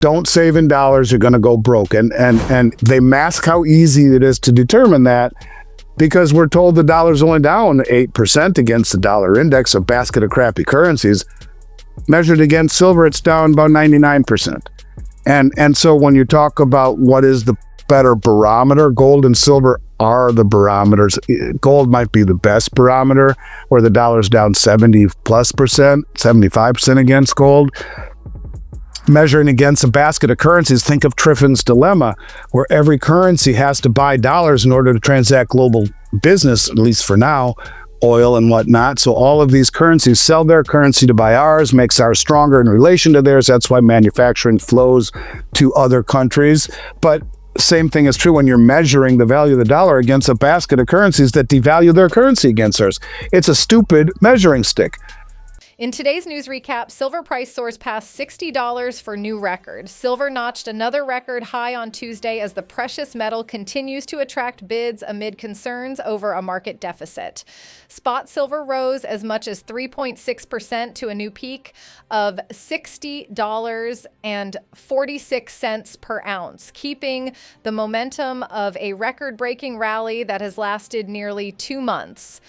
don't save in dollars, you're going to go broke. And they mask how easy it is to determine that, because we're told the dollar's only down 8% against the dollar index, a basket of crappy currencies. Measured against silver, it's down about 99%. And so when you talk about what is the better barometer, gold and silver are the barometers. Gold might be the best barometer, where the dollar's down 70+%, 75% against gold. Measuring against a basket of currencies, think of Triffin's dilemma, where every currency has to buy dollars in order to transact global business, at least for now, oil and whatnot. So all of these currencies sell their currency to buy ours, makes ours stronger in relation to theirs. That's why manufacturing flows to other countries. But same thing is true when you're measuring the value of the dollar against a basket of currencies that devalue their currency against ours. It's a stupid measuring stick. In today's news recap, silver price soars past $60 for new record. Silver notched another record high on Tuesday as the precious metal continues to attract bids amid concerns over a market deficit. Spot silver rose as much as 3.6% to a new peak of $60.46 per ounce, keeping the momentum of a record-breaking rally that has lasted nearly 2 months.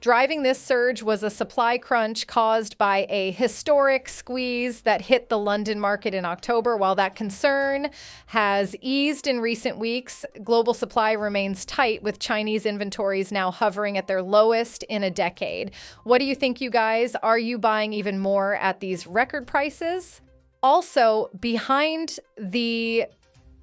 Driving this surge was a supply crunch caused by a historic squeeze that hit the London market in October. While that concern has eased in recent weeks, global supply remains tight, with Chinese inventories now hovering at their lowest in a decade. What do you think, you guys? Are you buying even more at these record prices? Also, behind the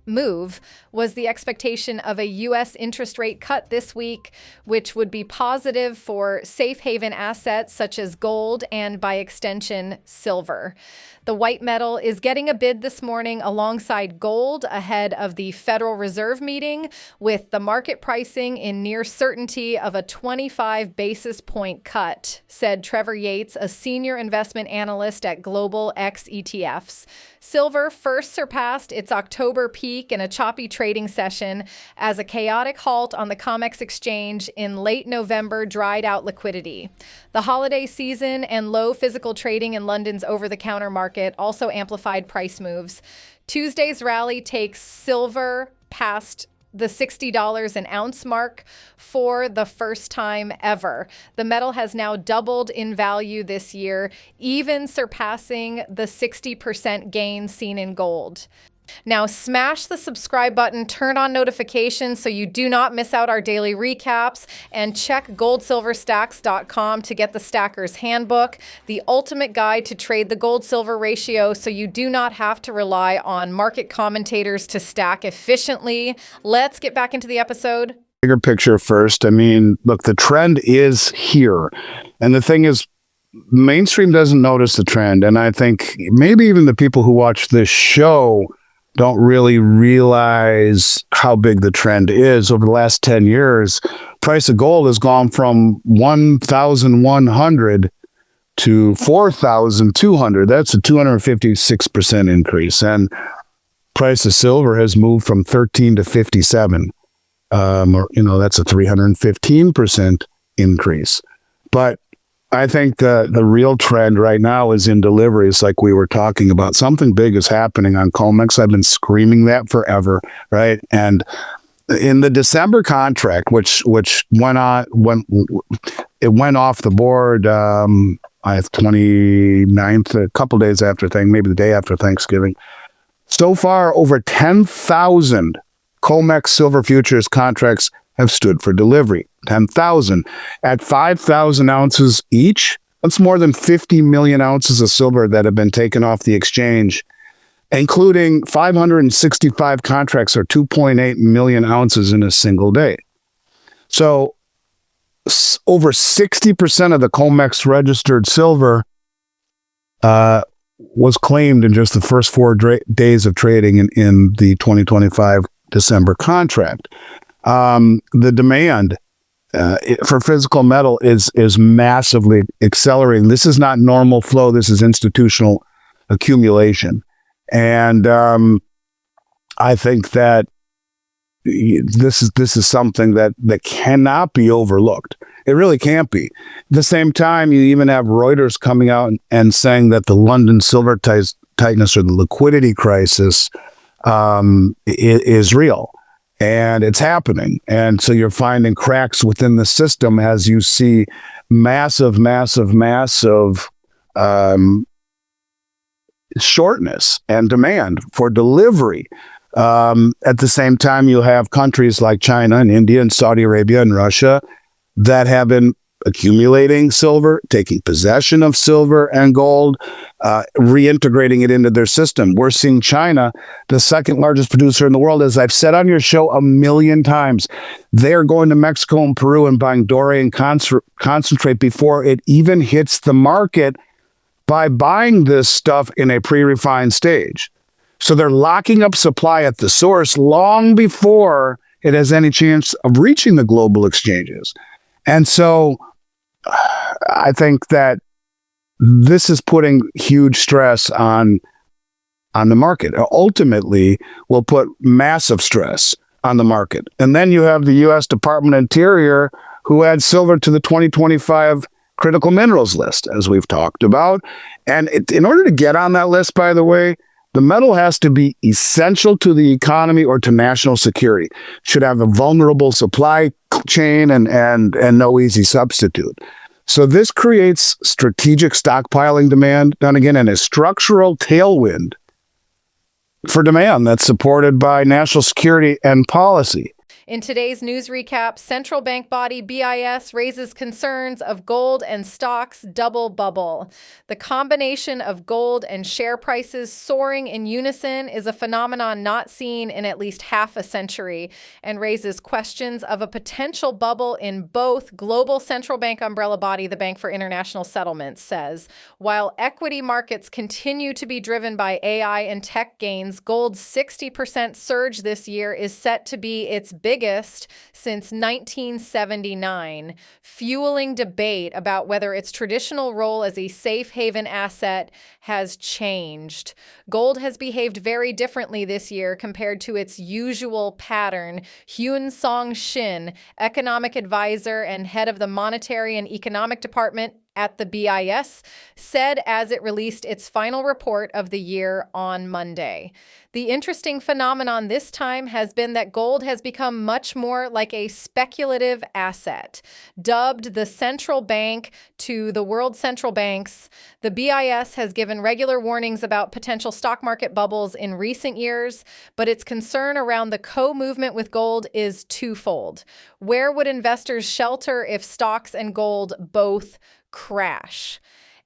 move was the expectation of a U.S. interest rate cut this week, which would be positive for safe haven assets such as gold and, by extension, silver. The white metal is getting a bid this morning alongside gold ahead of the Federal Reserve meeting, with the market pricing in near certainty of a 25 basis point cut, said Trevor Yates, a senior investment analyst at Global X ETFs. Silver first surpassed its October peak in a choppy trading session as a chaotic halt on the COMEX exchange in late November dried out liquidity. The holiday season and low physical trading in London's over-the-counter market also amplified price moves. Tuesday's rally takes silver past the $60 an ounce mark for the first time ever. The metal has now doubled in value this year, even surpassing the 60% gain seen in gold. Now smash the subscribe button, turn on notifications so you do not miss out our daily recaps, and check goldsilverstacks.com to get the Stacker's Handbook, the ultimate guide to trade the gold-silver ratio so you do not have to rely on market commentators to stack efficiently. Let's get back into the episode. Bigger picture first. I mean, look, the trend is here. And the thing is, mainstream doesn't notice the trend. And I think maybe even the people who watch this show don't really realize how big the trend is. Over the last 10 years, price of gold has gone from 1,100 to 4,200. That's a 256% increase. And price of silver has moved from 13 to 57. That's a 315% increase. But I think the real trend right now is in deliveries, like we were talking about. Something big is happening on COMEX. I've been screaming that forever, right? And in the December contract, which went off the board 29th, a couple days after maybe the day after Thanksgiving. So far, over 10,000 COMEX silver futures contracts have stood for delivery. 10,000. At 5,000 ounces each, that's more than 50 million ounces of silver that have been taken off the exchange, including 565 contracts or 2.8 million ounces in a single day. So over 60% of the COMEX registered silver was claimed in just the first 4 days of trading in the 2025 December contract. The demand for physical metal is massively accelerating. This is not normal flow. This is institutional accumulation. And I think that this is something that cannot be overlooked. It really can't be. At the same time, you even have Reuters coming out and saying that the London silver tightness or the liquidity crisis is real. And it's happening. And so you're finding cracks within the system as you see massive shortness and demand for delivery. At the same time, you have countries like China and India and Saudi Arabia and Russia that have been accumulating silver, taking possession of silver and gold, reintegrating it into their system. We're seeing China, the second largest producer in the world, as I've said on your show 1,000,000 times, they're going to Mexico and Peru and buying doré and concentrate before it even hits the market by buying this stuff in a pre-refined stage. So they're locking up supply at the source long before it has any chance of reaching the global exchanges. And so I think that this is putting huge stress on the market. Ultimately, will put massive stress on the market. And then you have the U.S. Department of Interior, who adds silver to the 2025 critical minerals list, as we've talked about. And in order to get on that list, by the way, the metal has to be essential to the economy or to national security. Should have a vulnerable supply chain and no easy substitute. So this creates strategic stockpiling demand, and again, and a structural tailwind for demand that's supported by national security and policy. In today's news recap, central bank body BIS raises concerns of gold and stocks double bubble. The combination of gold and share prices soaring in unison is a phenomenon not seen in at least half a century and raises questions of a potential bubble in both. Global central bank umbrella body, the Bank for International Settlements, says, while equity markets continue to be driven by AI and tech gains, gold's 60% surge this year is set to be its biggest since 1979, fueling debate about whether its traditional role as a safe haven asset has changed. Gold has behaved very differently this year compared to its usual pattern. Hyun Song Shin, economic advisor and head of the Monetary and Economic Department at the BIS, said as it released its final report of the year on Monday. The interesting phenomenon this time has been that gold has become much more like a speculative asset. Dubbed the central bank to the world central banks, the BIS has given regular warnings about potential stock market bubbles in recent years, but its concern around the co-movement with gold is twofold. Where would investors shelter if stocks and gold both crash?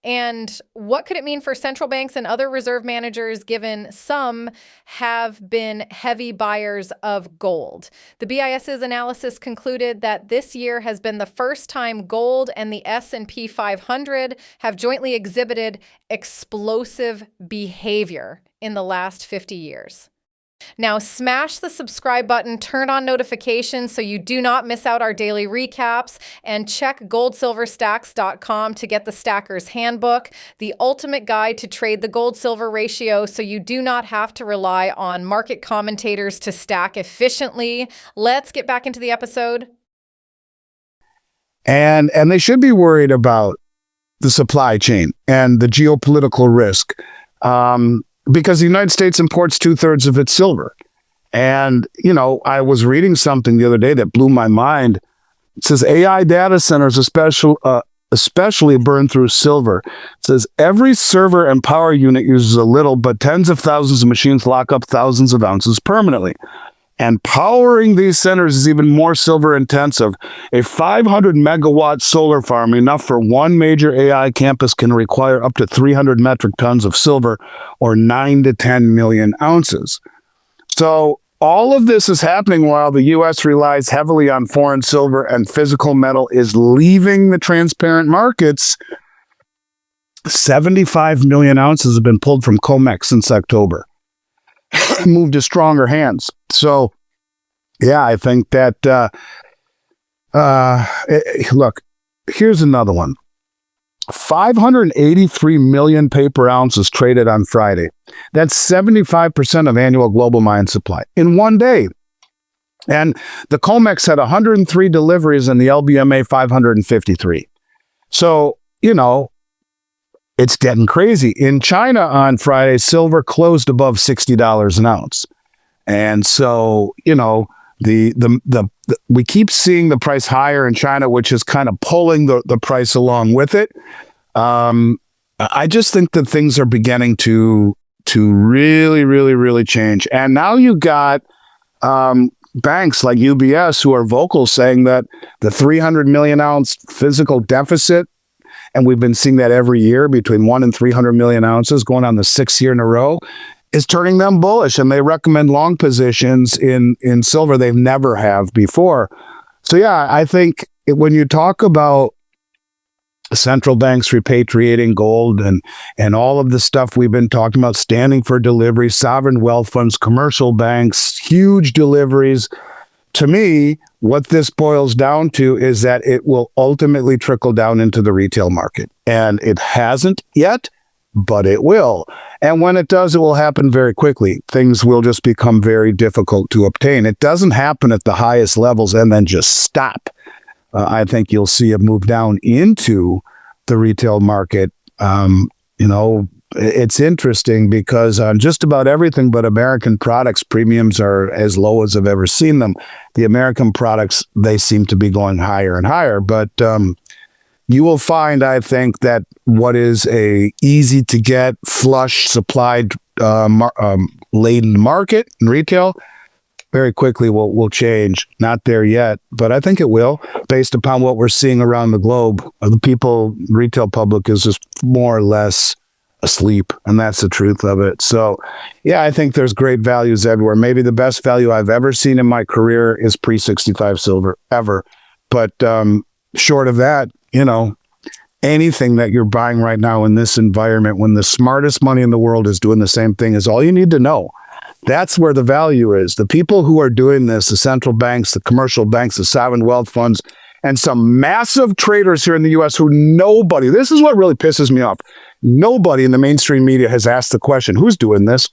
And what could it mean for central banks and other reserve managers, given some have been heavy buyers of gold? The BIS's analysis concluded that this year has been the first time gold and the S&P 500 have jointly exhibited explosive behavior in the last 50 years. Now smash the subscribe button, turn on notifications so you do not miss out our daily recaps, and check goldsilverstacks.com to get the Stacker's Handbook, the ultimate guide to trade the gold-silver ratio so you do not have to rely on market commentators to stack efficiently. Let's get back into the episode. And they should be worried about the supply chain and the geopolitical risk. Because the United States imports 2/3 of its silver. And, I was reading something the other day that blew my mind. It says AI data centers especially burn through silver. It says every server and power unit uses a little, but tens of thousands of machines lock up thousands of ounces permanently. And powering these centers is even more silver intensive. A 500 megawatt solar farm, enough for one major AI campus, can require up to 300 metric tons of silver, or 9 to 10 million ounces. So all of this is happening while the U.S. relies heavily on foreign silver, and physical metal is leaving the transparent markets. 75 million ounces have been pulled from COMEX since October. Moved to stronger hands. So, yeah, I think that, look, here's another one. 583 million paper ounces traded on Friday. That's 75% of annual global mine supply in one day. And the COMEX had 103 deliveries and the LBMA 553. So, it's getting crazy. In China on Friday, silver closed above $60 an ounce. And so, we keep seeing the price higher in China, which is kind of pulling the price along with it. I just think that things are beginning to really, really, really change. And now you got banks like UBS who are vocal saying that the 300 million ounce physical deficit, and we've been seeing that every year between 1 and 300 million ounces going on the 6th year in a row, is turning them bullish. And they recommend long positions in silver they've never have before. So yeah, I think when you talk about central banks repatriating gold and all of the stuff we've been talking about, standing for delivery, sovereign wealth funds, commercial banks, huge deliveries. To me, what this boils down to is that it will ultimately trickle down into the retail market. And it hasn't yet, but it will. And when it does, it will happen very quickly. Things will just become very difficult to obtain. It doesn't happen at the highest levels and then just stop. I think you'll see it move down into the retail market. It's interesting because on just about everything but American products, premiums are as low as I've ever seen them. The American products, they seem to be going higher and higher. But you will find, I think, that what is a easy to get, flush, supplied, laden market in retail very quickly will change. Not there yet, but I think it will, based upon what we're seeing around the globe. The retail public is just more or less asleep, and that's the truth of it. So, yeah, I think there's great values everywhere. Maybe the best value I've ever seen in my career is pre-65 silver, ever. But short of that, anything that you're buying right now in this environment, when the smartest money in the world is doing the same thing, is all you need to know. That's where the value is. The people who are doing this, the central banks, the commercial banks, the sovereign wealth funds, and some massive traders here in the U.S. who this is what really pisses me off. Nobody in the mainstream media has asked the question, who's doing this?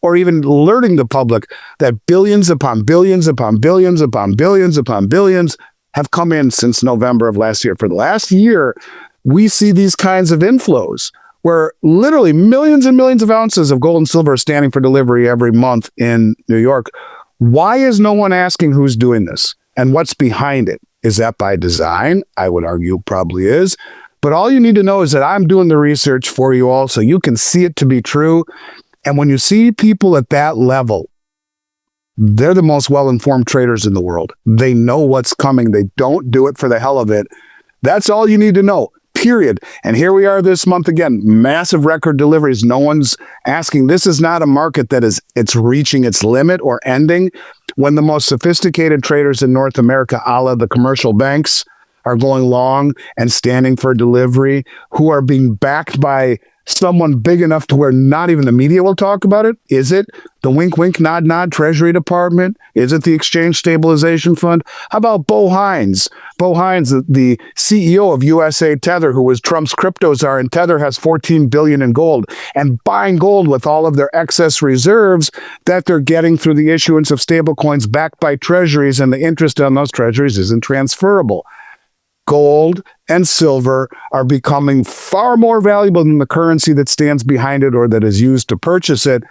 Or even alerting the public that billions upon billions upon billions upon billions upon billions have come in since November of last year. For the last year, we see these kinds of inflows where literally millions and millions of ounces of gold and silver are standing for delivery every month in New York. Why is no one asking who's doing this and what's behind it? Is that by design? I would argue probably is. But all you need to know is that I'm doing the research for you all so you can see it to be true. And when you see people at that level, they're the most well-informed traders in the world. They know what's coming. They don't do it for the hell of it. That's all you need to know. Period. And here we are this month again, massive record deliveries. No one's asking. This is not a market that it's reaching its limit or ending. When the most sophisticated traders in North America, a la the commercial banks, are going long and standing for delivery, who are being backed by someone big enough to where not even the media will talk about it? Is it the wink, wink, nod, nod Treasury Department? Is it the Exchange Stabilization Fund? How about Bo Hines? Bo Hines, the CEO of USA Tether, who was Trump's crypto czar, and Tether has $14 billion in gold, and buying gold with all of their excess reserves that they're getting through the issuance of stablecoins backed by treasuries, and the interest on those treasuries isn't transferable. Gold and silver are becoming far more valuable than the currency that stands behind it or that is used to purchase it.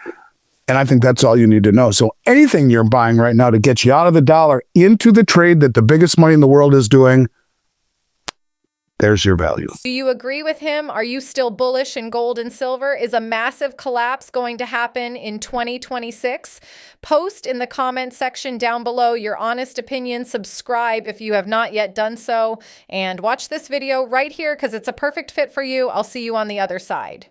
And I think that's all you need to know. So anything you're buying right now to get you out of the dollar into the trade that the biggest money in the world is doing, there's your value. Do you agree with him? Are you still bullish in gold and silver? Is a massive collapse going to happen in 2026? Post in the comment section down below your honest opinion. Subscribe if you have not yet done so. And watch this video right here because it's a perfect fit for you. I'll see you on the other side.